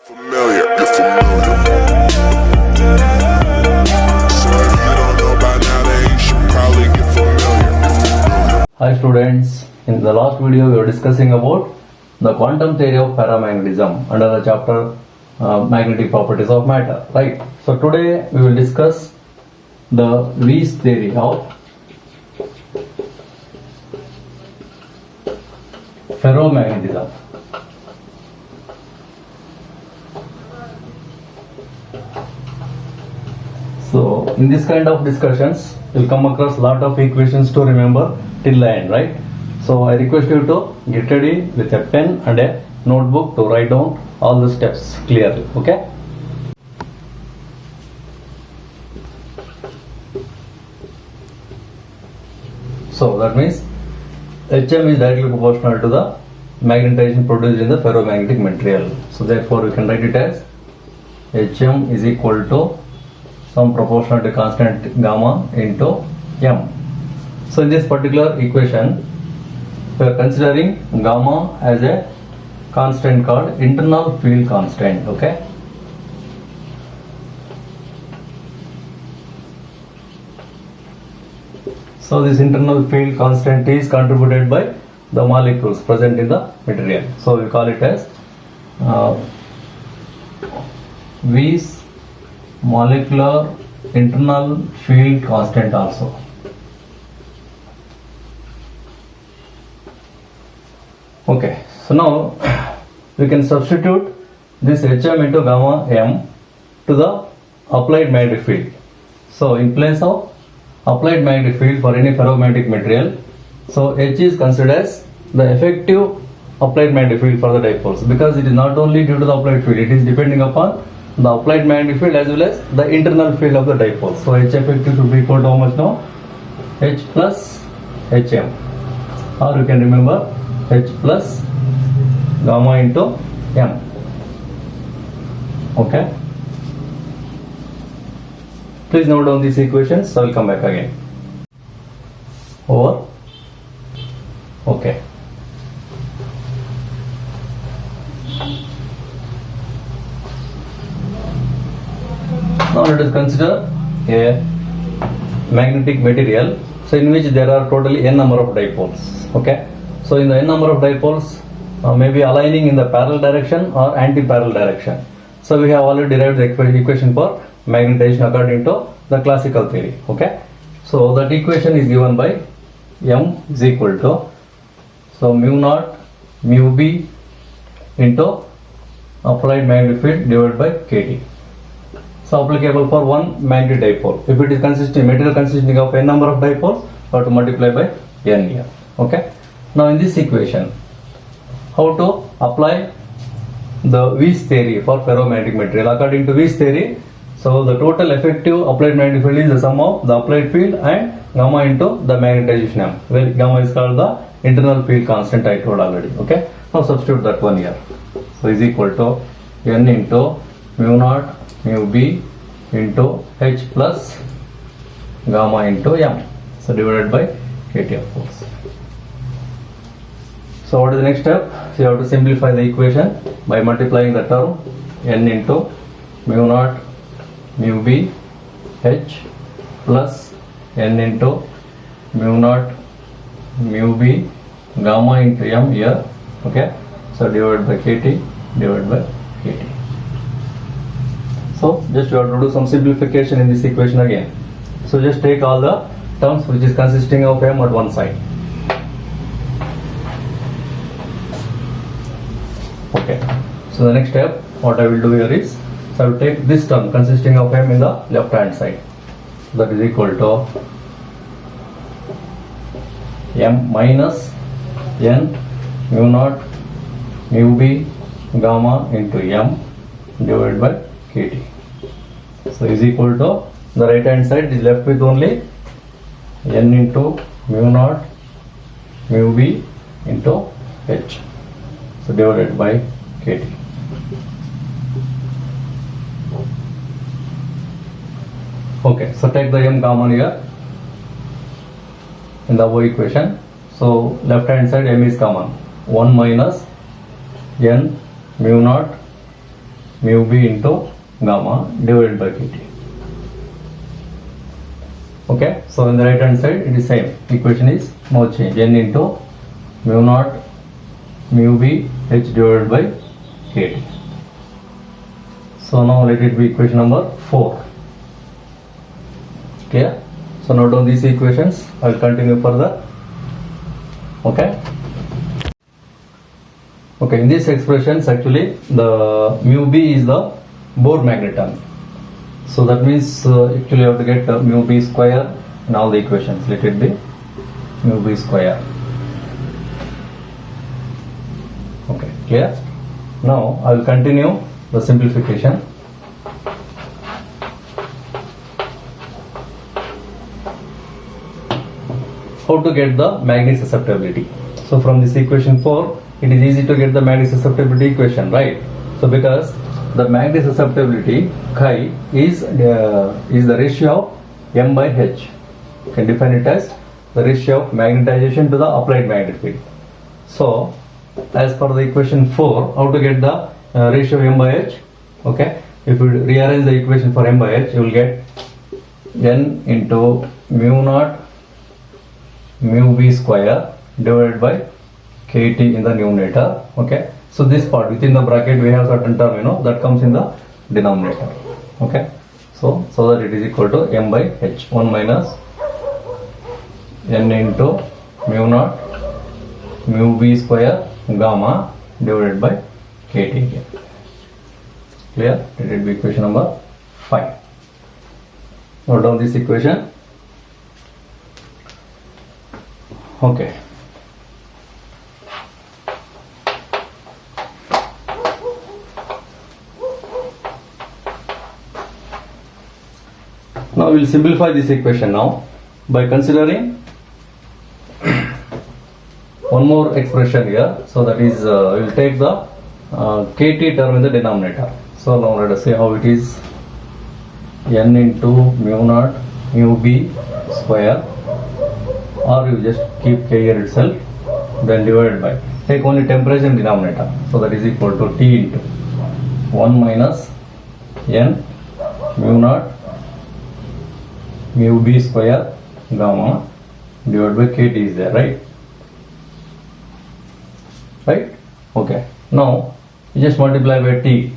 Familiar, you're familiar. So if you don't know by now, then you should probably get familiar. Hi students, in the last video we were discussing about the quantum theory of paramagnetism under the chapter magnetic properties of matter, right? So today we will discuss the Weiss theory of ferromagnetism. So in this kind of discussions you'll come across lot of equations to remember till the end, right? So I request you to get ready with a pen and a notebook to write down all the steps clearly, okay? So that means Hm is directly proportional to the magnetization produced in the ferromagnetic material. So therefore we can write it as Hm is equal to some proportional to constant gamma into m. So in this particular equation we are considering gamma as a constant called internal field constant, okay? So this internal field constant is contributed by the molecules present in the material. So we call it as Weiss molecular internal field constant also. Okay, so now we can substitute this Hm into gamma m to the applied magnetic field. So in place of applied magnetic field for any ferromagnetic material, so H is considered as the effective applied magnetic field for the dipoles, because it is not only due to the applied field, it is depending upon the applied magnetic field as well as the internal field of the dipole. So H effective should be equal to how much now? H plus Hm, or you can remember H plus gamma into m, okay? Please note down these equations, so I will come back again. Over. Okay. Now let us consider a magnetic material, so in which there are totally n number of dipoles, okay? So in the n number of dipoles may be aligning in the parallel direction or anti-parallel direction. So we have already derived the equation for magnetization according to the classical theory, okay? So that equation is given by m is equal to, so mu naught mu b into applied magnetic field divided by kT. So applicable for one magnetic dipole. If it is material consisting of n number of dipoles, we have to multiply by n here, okay? Now in this equation, how to apply the Weiss theory for ferromagnetic material? According to Weiss theory, so the total effective applied magnetic field is the sum of the applied field and gamma into the magnetization m, where gamma is called the internal field constant, I told already, okay? Now substitute that one here. So is equal to n into mu naught mu b into h plus gamma into m, so divided by kT of course. So what is the next step? So you have to simplify the equation by multiplying the term n into mu naught mu b h plus n into mu naught mu b gamma into m here, okay? So divided by kT divided by kT. So just you have to do some simplification in this equation again. So just take all the terms which is consisting of m at one side. Okay. So the next step, what I will do here is, so I will take this term consisting of m in the left hand side. That is equal to m minus n mu naught mu b gamma into m divided by kT. So is equal to, the right hand side is left with only n into mu naught mu b into h, so divided by kT. Okay, so take the m common here in the above equation. So left hand side m is common, 1 minus n mu naught mu b into gamma divided by kt. Okay, so in the right hand side it is same, equation is no change, n into mu naught mu b h divided by kt. So now let it be equation number 4. Clear? So note down these equations, I will continue further. Okay. Okay, in these expressions actually the mu b is the Bohr magnet term. So that means actually you have to get mu b square in all the equations. Let it be mu b square. Okay, clear? Now I will continue the simplification. How to get the magnetic susceptibility? So from this equation 4, it is easy to get the magnetic susceptibility equation, right? So because the magnetic susceptibility chi is the ratio of m by h. You can define it as the ratio of magnetization to the applied magnetic field. So as per the equation 4, how to get the ratio of m by h? Okay, if you rearrange the equation for m by h, you will get n into mu naught mu b square divided by kt in the numerator. Okay, so this part within the bracket we have certain term, that comes in the denominator. Okay, so that it is equal to m by h, 1 minus n into mu naught mu b square gamma divided by kt here. Clear? Let it be equation number 5. Note down this equation. Okay. Now we will simplify this equation now by considering one more expression here. So that is we will take the kt term in the denominator. So now let us see how it is. N into mu naught mu b square, or you just keep k here itself, then divided by, take only temperature in denominator. So that is equal to T into 1 minus n mu naught mu b square gamma divided by kt is there, right? Right? Okay. Now you just multiply by T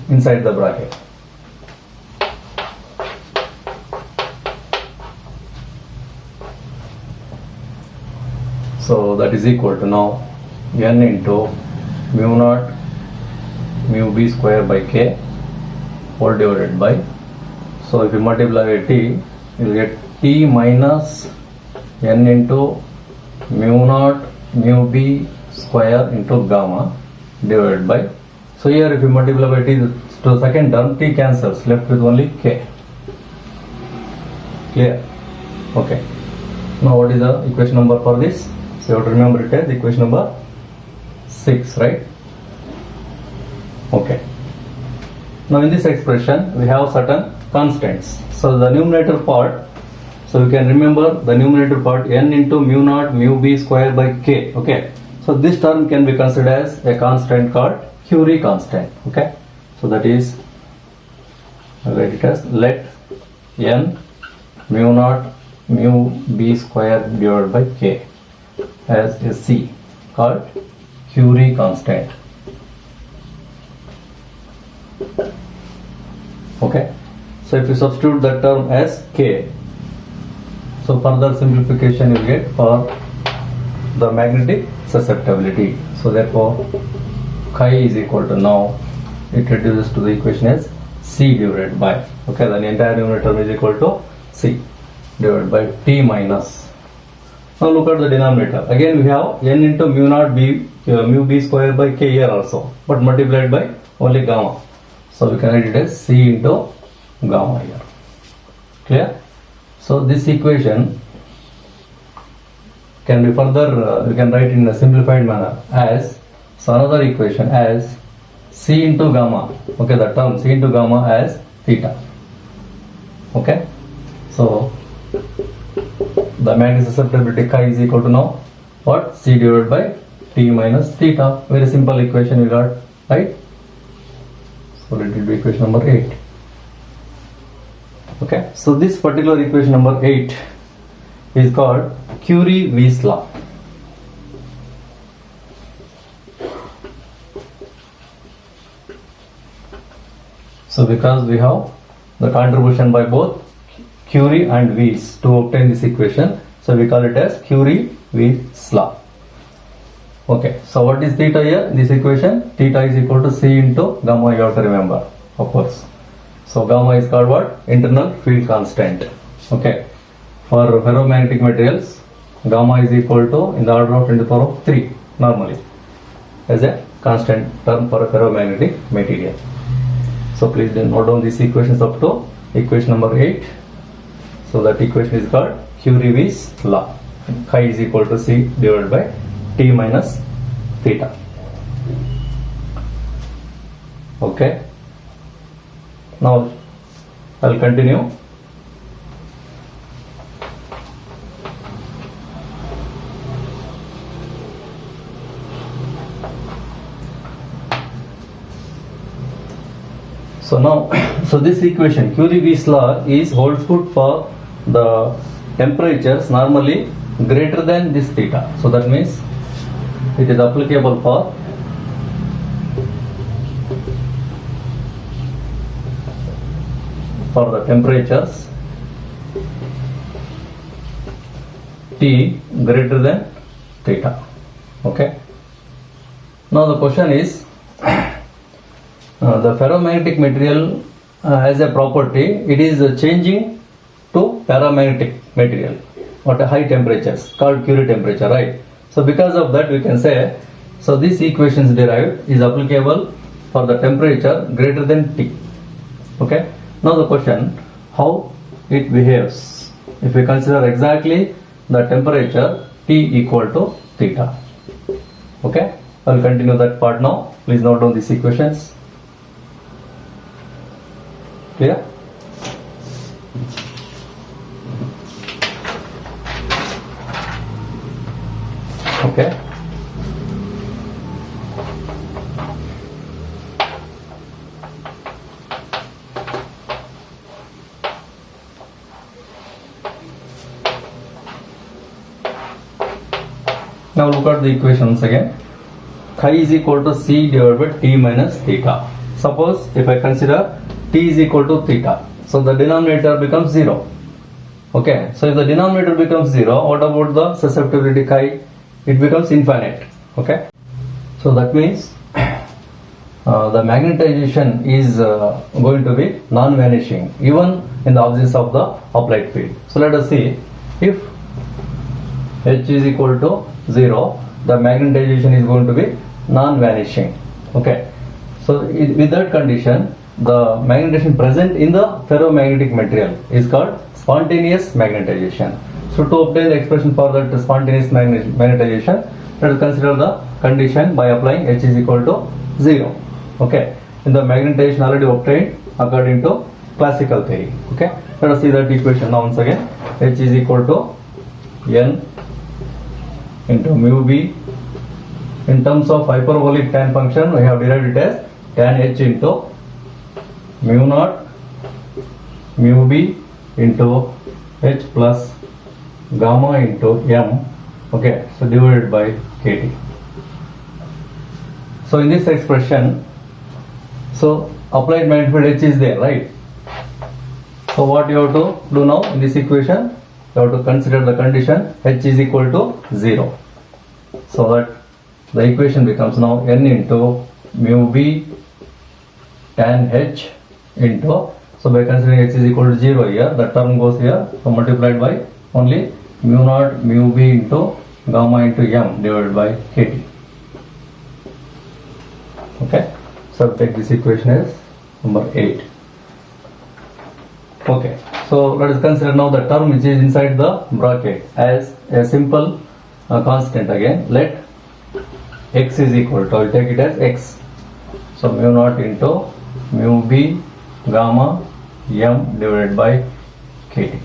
inside the bracket. So that is equal to now n into mu naught mu b square by k whole divided by, so if you multiply by T, you will get T minus n into mu naught mu b square into gamma divided by, so here if you multiply by T to the second term, T cancels, left with only k. Clear? Okay. Now what is the equation number for this? So you have to remember it as equation number 6, right? Okay. Now in this expression we have certain constants. So the numerator part, so you can remember the numerator part n into mu naught mu b square by k. Okay. So this term can be considered as a constant called Curie constant. Okay. So that is, I'll write it as let n mu naught mu b square divided by k as a C called Curie constant. Okay, so if you substitute that term as k, so further simplification you will get for the magnetic susceptibility. So therefore chi is equal to, now it reduces to the equation as C divided by, okay, then the entire numerator is equal to C divided by T minus. Now look at the denominator. Again we have n into mu naught b mu b square by k here also, but multiplied by only gamma. So we can write it as C into gamma here. Clear? So this equation can be further, we can write in a simplified manner as, so another equation as C into gamma. Okay, the term C into gamma as theta. Okay, so the magnetic susceptibility chi is equal to now what? C divided by T minus theta. Very simple equation you got, right? So let it be equation number 8. Okay, so this particular equation number 8 is called Curie-Weiss law. So because we have the contribution by both Curie and Weiss to obtain this equation, so we call it as Curie-Weiss law. Okay, so what is theta here? This equation, theta is equal to C into gamma, you have to remember, of course. So gamma is called what? Internal field constant. Okay, for ferromagnetic materials, gamma is equal to in the order of 10 to the power of 3 normally as a constant term for a ferromagnetic material. So please note down these equations up to equation number 8. So that equation is called Curie-Weiss law. Chi is equal to C divided by T minus theta. Okay. Now I'll continue. So now, so this equation Curie-Weiss law holds good for the temperatures normally greater than this theta. So that means it is applicable for the temperatures T greater than theta. Okay. Now the question is, the ferromagnetic material has a property, it is changing to paramagnetic material at a high temperatures called Curie temperature, right? So because of that we can say, so this equations derived is applicable for the temperature greater than T. Okay. Now the question, how it behaves if we consider exactly the temperature T equal to theta. Okay. I will continue that part now. Please note down these equations. Clear? Okay. Now look at the equation once again. Chi is equal to C divided by T minus theta. Suppose if I consider T is equal to theta, so the denominator becomes 0. Okay, so if the denominator becomes 0, what about the susceptibility chi? It becomes infinite. Okay, so that means the magnetization is going to be non-vanishing even in the absence of the applied field. So let us see, if H is equal to 0, the magnetization is going to be non-vanishing. Okay, so with that condition, the magnetization present in the ferromagnetic material is called spontaneous magnetization. So to obtain the expression for that spontaneous magnetization, let us consider the condition by applying H is equal to 0. Okay, in the magnetization already obtained according to classical theory. Okay, let us see that equation now once again. H is equal to N into mu B. In terms of hyperbolic tan function, we have derived it as tan H into mu naught mu B into H plus gamma into M. Okay, so divided by KT. So in this expression, so applied magnetic field H is there, right? So what you have to do now in this equation? You have to consider the condition H is equal to 0. So that the equation becomes now N into mu B tan H into, so by considering H is equal to 0 here, the term goes here, so multiplied by only mu naught mu B into gamma into M divided by KT. Okay, so take this equation as number 8. Okay, so let us consider now the term which is inside the bracket as a simple constant again. Let x is equal to, I will take it as x. So mu naught into mu B gamma M divided by KT.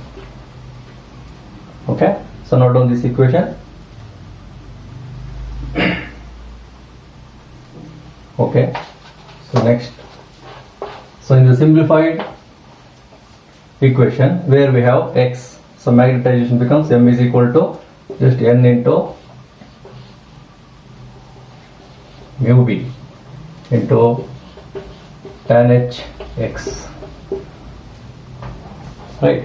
Okay, so note down this equation. Okay, so next So in the simplified equation where we have x, so magnetization becomes m is equal to just n into mu b into tan h x, right?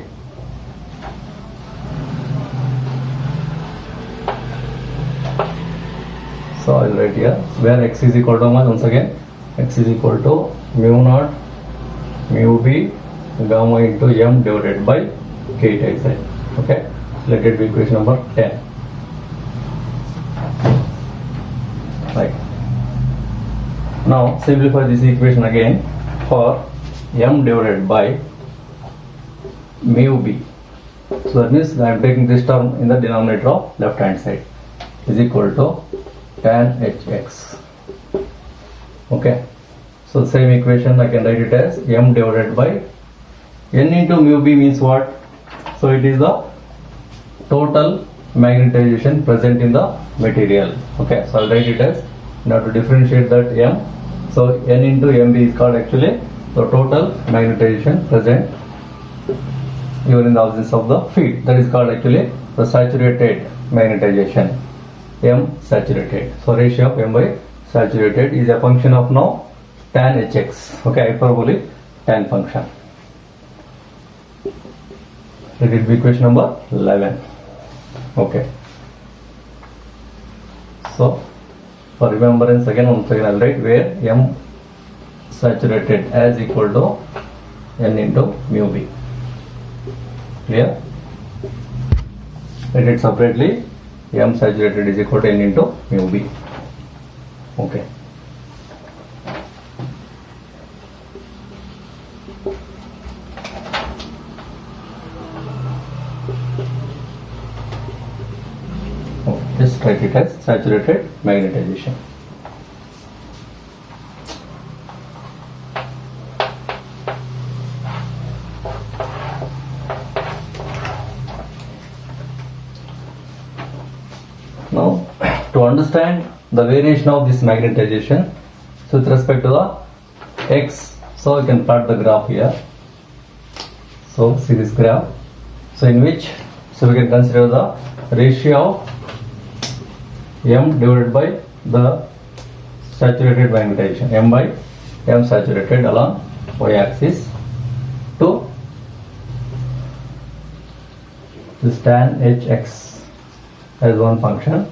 So I'll write here where x is equal to once again x is equal to mu naught mu b gamma into m divided by k times n. Okay, let it be equation number 10. Right. Now simplify this equation again for m divided by mu b. So that means I am taking this term in the denominator of left hand side is equal to tan hx. Okay, so same equation I can write it as m divided by n into mu b means what? So it is the total magnetization present in the material. Okay, so I'll write it as, now to differentiate that m, so n into mb is called actually the total magnetization present even in the absence of the field. That is called actually the saturated magnetization, m saturated. So ratio of m by saturated is a function of now tan hx. Okay, hyperbolic tan function. Let it be equation number 11. Okay. So for remembrance again, once again I'll write where m saturated as equal to n into mu b. Clear? Write it separately. M saturated is equal to n into mu b. Okay. Just write it as saturated magnetization. Now, to understand the variation of this magnetization, so with respect to the x, so you can plot the graph here. So see this graph. So in which, so we can consider the ratio of m divided by the saturated magnetization, m by m saturated along y-axis to this tan hx as one function,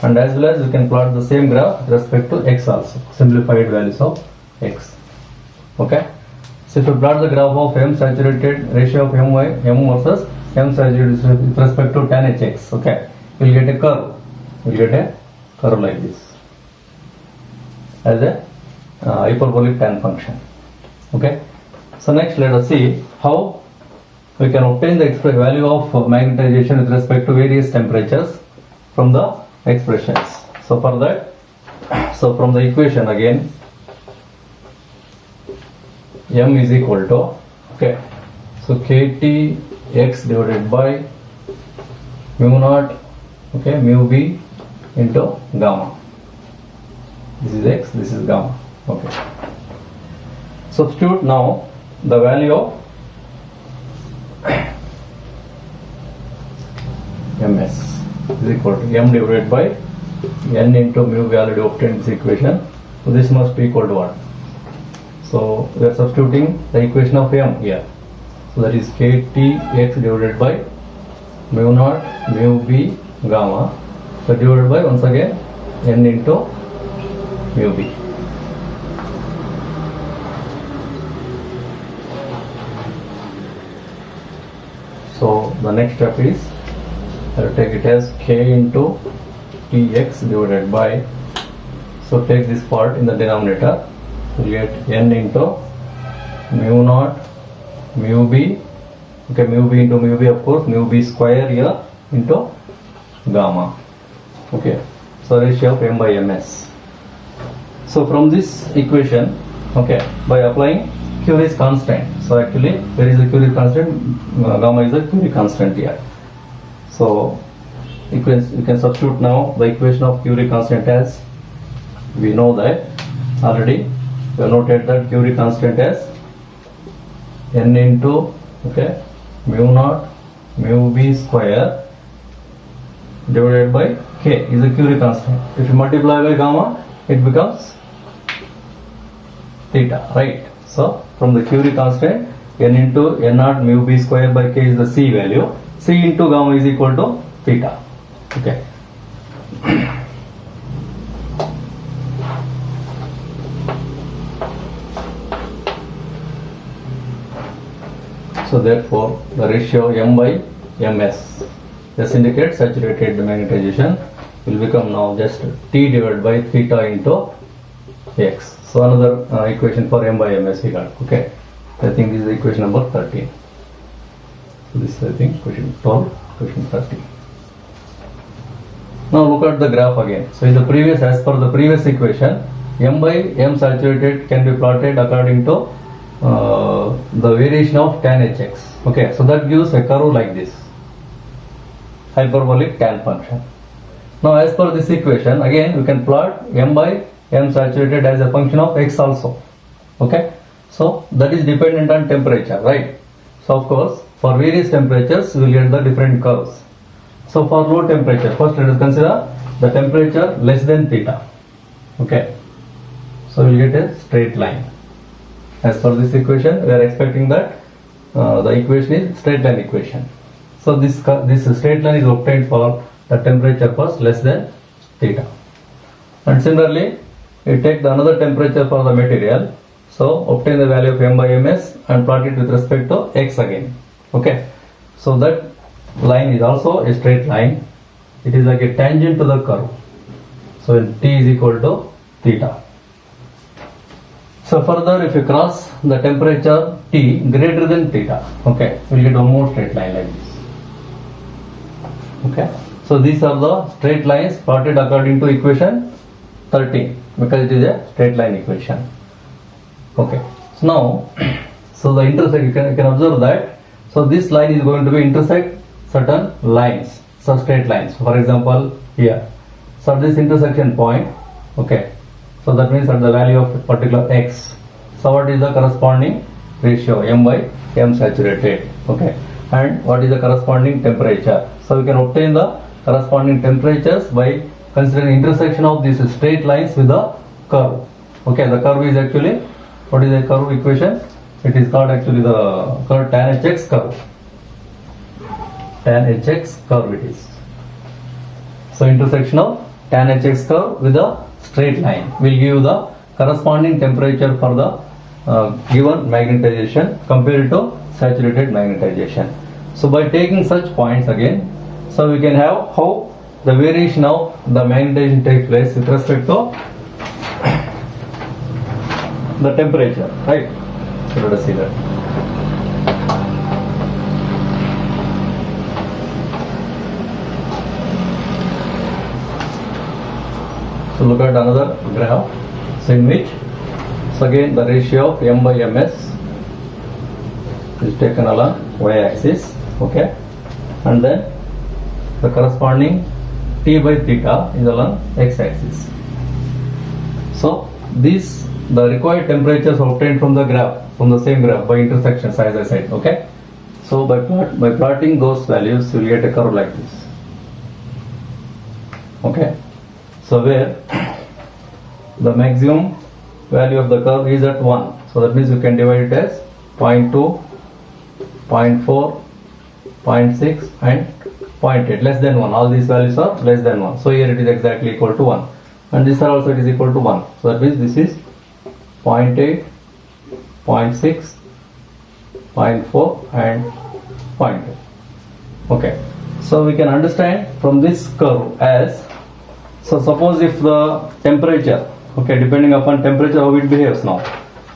and as well as you can plot the same graph with respect to x also, simplified values of x. Okay, so if you plot the graph of m saturated, ratio of m versus m saturated with respect to tan hx, okay, you will get a curve. You get a curve like this as a hyperbolic tan function. Okay, so next let us see how we can obtain the value of magnetization with respect to various temperatures from the expressions. So for that, so from the equation again, m is equal to, okay, so kt x divided by mu naught, okay, mu b into gamma. This is x, this is gamma. Okay, substitute now the value of ms is equal to m divided by n into mu. We already obtained this equation, so this must be equal to what? So we are substituting the equation of m here, so that is kt x divided by mu naught mu b gamma, so divided by once again n into mu b. So the next step is I will take it as k into tx divided by, so take this part in the denominator, we get n into mu naught mu b, okay, mu b into mu b, of course mu b square here into gamma. Okay, so ratio of m by ms. So from this equation, okay, by applying Curie's constant, so actually where is the Curie constant? Gamma is the Curie constant here. So you can substitute now the equation of Curie constant as, we know that already we have noted that Curie constant as n into, okay, mu naught mu b square divided by k is a Curie constant. If you multiply by gamma, it becomes theta, right? So from the Curie constant, n into n naught mu b square by k is the c value. C into gamma is equal to theta. Okay. So therefore, the ratio m by ms, this indicates saturated magnetization, will become now just T divided by theta into x. So another equation for m by ms we got. Okay, I think this is equation number 13. So this is, I think, question 12, question 13. Now look at the graph again. So in the previous, as per the previous equation, m by m saturated can be plotted according to the variation of tan hx. Okay, so that gives a curve like this, hyperbolic tan function. Now as per this equation, again we can plot m by m saturated as a function of x also. Okay, so that is dependent on temperature, right? So of course, for various temperatures we will get the different curves. So for low temperature, first let us consider the temperature less than theta. Okay, so we will get a straight line. As per this equation, we are expecting that the equation is straight line equation. So this straight line is obtained for the temperature first less than theta. And similarly, we take the another temperature for the material. So obtain the value of m by ms and plot it with respect to x again. Okay, so that line is also a straight line. It is like a tangent to the curve. So when t is equal to theta. So further, if you cross the temperature T greater than theta, okay, we'll get one more straight line like this. Okay, so these are the straight lines plotted according to equation 13 because it is a straight line equation. Okay, so now, so the intersect, you can observe that. So this line is going to be intersect certain lines, so straight lines. For example, here, so this intersection point, okay. So that means at the value of particular x. So what is the corresponding ratio m by m saturated? Okay, and what is the corresponding temperature? So we can obtain the corresponding temperatures by considering intersection of these straight lines with the curve. Okay, the curve is actually, what is the curve equation? It is called actually the curve tan hx curve. Tan hx curve it is. So intersection of tan hx curve with the straight line will give the corresponding temperature for the given magnetization compared to saturated magnetization. So by taking such points again, so we can have how the variation of the magnetization takes place with respect to the temperature, right? So let us see that. So look at another graph, so in which, so again the ratio of m by ms is taken along y-axis, okay, and then the corresponding t by theta is along x-axis. So these, the required temperatures obtained from the graph, from the same graph by intersections as I said, okay. So by plotting those values, you will get a curve like this, okay. So where the maximum value of the curve is at 1. So that means you can divide it as 0.2, 0.4, 0.6 and 0.8, less than 1. All these values are less than 1. So here it is exactly equal to 1. And this are also it is equal to 1. So that means this is 0.8, 0.6, 0.4 and 0.2. Okay. So we can understand from this curve as, so suppose if the temperature, okay, depending upon temperature how it behaves now.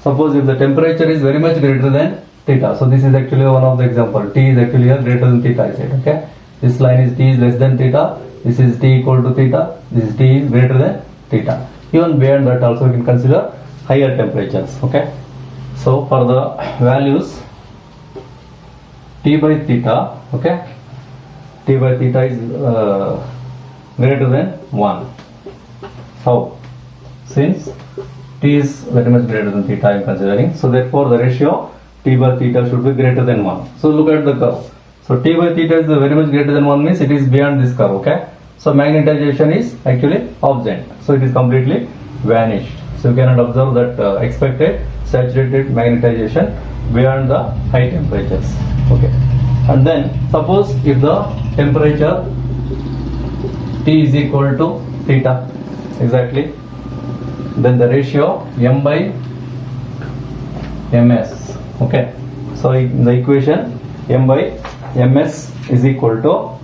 Suppose if the temperature is very much greater than theta. So this is actually one of the example. T is actually here greater than theta I said, okay. This line is T is less than theta. This is T equal to theta. This is T is greater than theta. Even beyond that also we can consider higher temperatures, okay. So for the values T by theta, okay, T by theta is greater than 1. So since T is very much greater than theta I am considering, so therefore the ratio T by theta should be greater than 1. So look at the curve. So T by theta is very much greater than 1 means it is beyond this curve, okay? So magnetization is actually absent. So it is completely vanished. So you cannot observe that expected saturated magnetization beyond the high temperatures, okay? And then suppose if the temperature T is equal to theta, exactly, then the ratio M by ms, okay? So in the equation M by ms is equal to,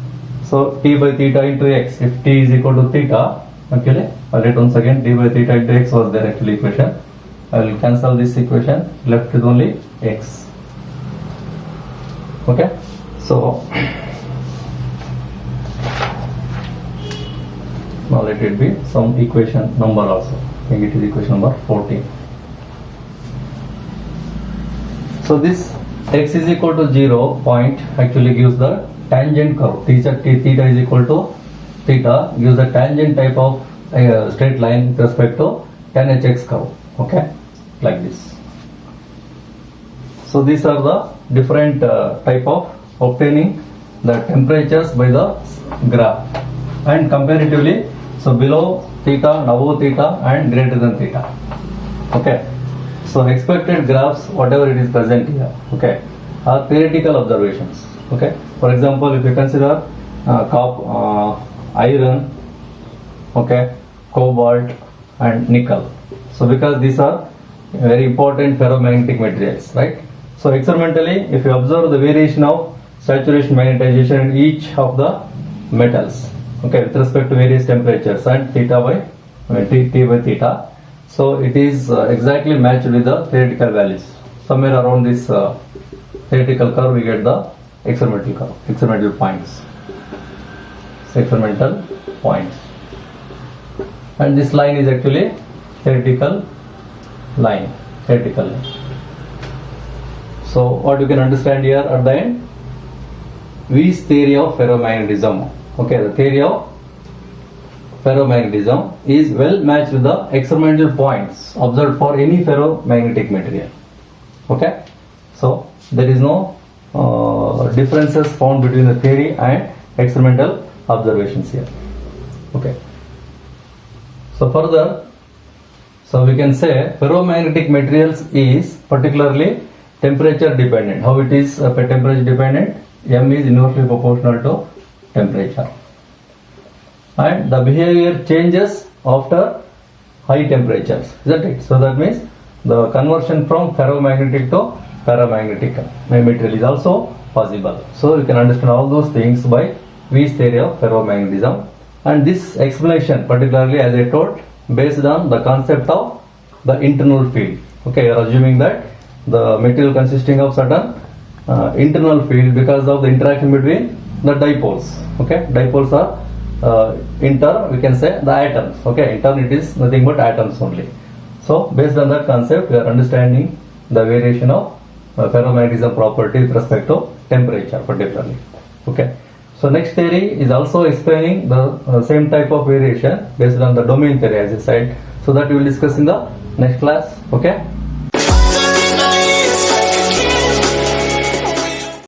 so T by theta into x. If T is equal to theta, actually I'll write once again, T by theta into x was there actually equation. I will cancel this equation, left with only x, okay? So now let it be some equation number also. I think it is equation number 14. So this x is equal to 0 point actually gives the tangent curve. Theta is equal to theta gives the tangent type of straight line with respect to tan hx curve, okay, like this. So these are the different type of obtaining the temperatures by the graph, and comparatively, so below theta, above theta and greater than theta, okay. So expected graphs, whatever it is present here, okay, are theoretical observations, okay. For example, if you consider iron, okay, cobalt and nickel, so because these are very important ferromagnetic materials, right? So experimentally, if you observe the variation of saturation magnetization in each of the metals, okay, with respect to various temperatures and theta by T by theta, so it is exactly matched with the theoretical values. Somewhere around this theoretical curve we get the experimental curve, experimental points. So experimental points, and this line is actually theoretical line, theoretical line. So what you can understand here at the end, Weis theory of ferromagnetism, okay, the theory of ferromagnetism is well matched with the experimental points observed for any ferromagnetic material, okay. So there is no differences found between the theory and experimental observations here, okay. So further, so we can say ferromagnetic materials is particularly temperature dependent. How it is temperature dependent? M is inversely proportional to temperature, and the behavior changes after high temperatures, isn't it? So that means the conversion from ferromagnetic to paramagnetic material is also possible. So you can understand all those things by Weis theory of ferromagnetism, and this explanation particularly, as I told, based on the concept of the internal field, okay. You are assuming that the material consisting of certain internal field because of the interaction between the dipoles, okay. Dipoles are we can say the atoms, okay. Intern, it is nothing but atoms only. So based on that concept, we are understanding the variation of ferromagnetism property with respect to temperature particularly, okay. So next theory is also explaining the same type of variation based on the domain theory, as I said. So that we will discuss in the next class, okay.